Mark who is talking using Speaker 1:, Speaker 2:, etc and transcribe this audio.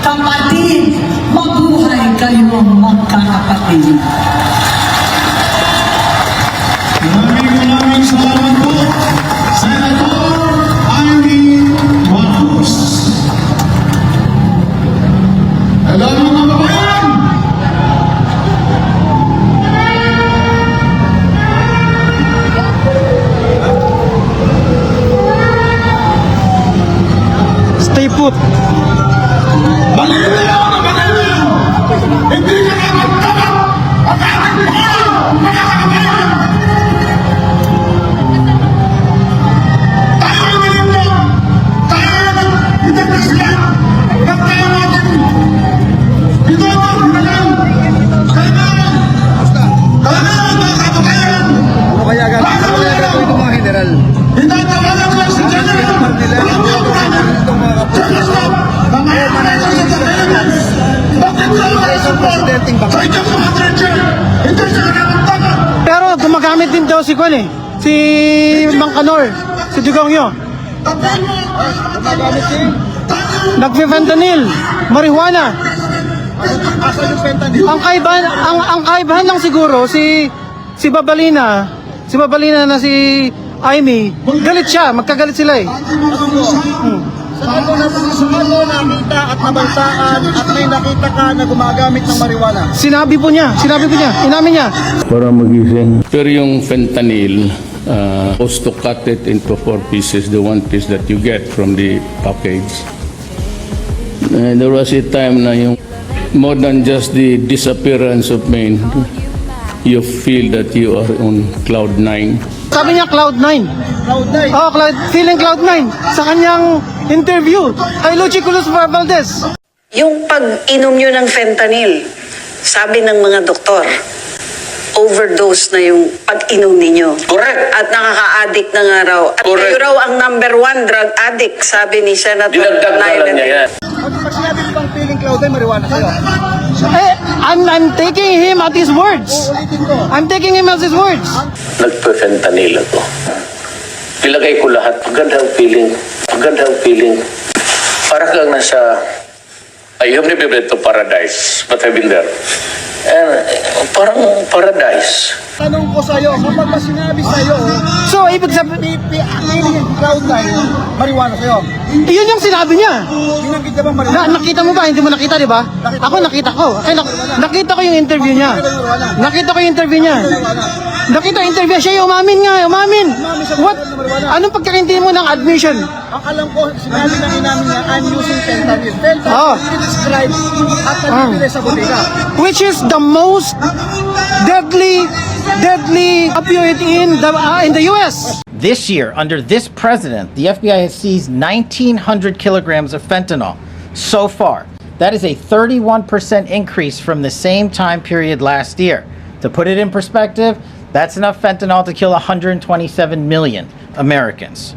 Speaker 1: Kapatid, mabuhay kayong magkakapatid.
Speaker 2: Maraming salamat po, Senator Amy Marcos. Hello mga kabayan!
Speaker 3: Stay put.
Speaker 2: Maliliw na maliliw! Hindi na kapagtama ang ating buhay, mga kabayan! Tayo ang maliliw! Tayo ang integrasyon! At tayo natin binoto, binalang! Kailangan! Kailangan mga kabayan!
Speaker 3: Ano kaya gagawin ito mga general?
Speaker 2: Itatawanan ko si General!
Speaker 3: Itong mga kapulisan. Pero gumagamit din daw si Kwan eh. Si Mang Kanor. Si Dugongyo. Gumagamit si? Nagfe-fentanyl. Marijuana. Asan yung fentanyl? Ang kaibahan lang siguro si Babalina. Si Babalina na si Amy. Galit siya. Magkagalit sila eh. Saan mo nakita at nabaltaan at may nakita ka na gumagamit ng marijuana? Sinabi po niya, inamin niya.
Speaker 4: Para magising. Pero yung fentanyl, was to cut it into 4 pieces, the 1 piece that you get from the package. There was a time na yung more than just the disappearance of Maine, you feel that you are on cloud 9.
Speaker 3: Sabi niya cloud 9. Cloud 9? Oo, feeling cloud 9 sa kanyang interview kay Lucy Cruz Valdez.
Speaker 5: Yung pag-inom nyo ng fentanyl, sabi ng mga doktor, overdose na yung pag-inom ninyo.
Speaker 6: Correct.
Speaker 5: At nakaka-addict na nga raw. At
Speaker 6: Correct.
Speaker 5: kayo raw ang #1 drug addict, sabi ni Senator
Speaker 6: Dinagdagdagan niya yan.
Speaker 3: Pag sinabi mo bang feeling cloud 9, marijuana sa'yo? I'm taking him at his words. I'm taking him at his words.
Speaker 6: Nagpe-fentanyl ako. Ilagay ko lahat. Magandang feeling. Magandang feeling. Para kang nasa... I have never been to paradise, but I've been there. And parang paradise.
Speaker 3: Tanong ko sa'yo, kapag ba sinabi sa'yo, so ibig sabihin, feeling cloud 9, marijuana sa'yo? Yun yung sinabi niya. Binanggit niya bang marijuana? Nakita mo ba? Hindi mo nakita, di ba? Ako nakita ko. Nakita ko yung interview niya. Nakita ko yung interview niya. Nakita yung interview siya, umamin nga, umamin. What? Anong pagkakaintindi mo ng admission? Ang alam ko, sinabi na inamin niya, I'm using fentanyl. Fentanyl, describe at nabibili sa bodega. Which is the most deadly opioid in the U.S.
Speaker 7: This year, under this president, the FBI has seized 1,900 kilograms of fentanyl so far. That is a 31% increase from the same time period last year. To put it in perspective, that's enough fentanyl to kill 127 million Americans.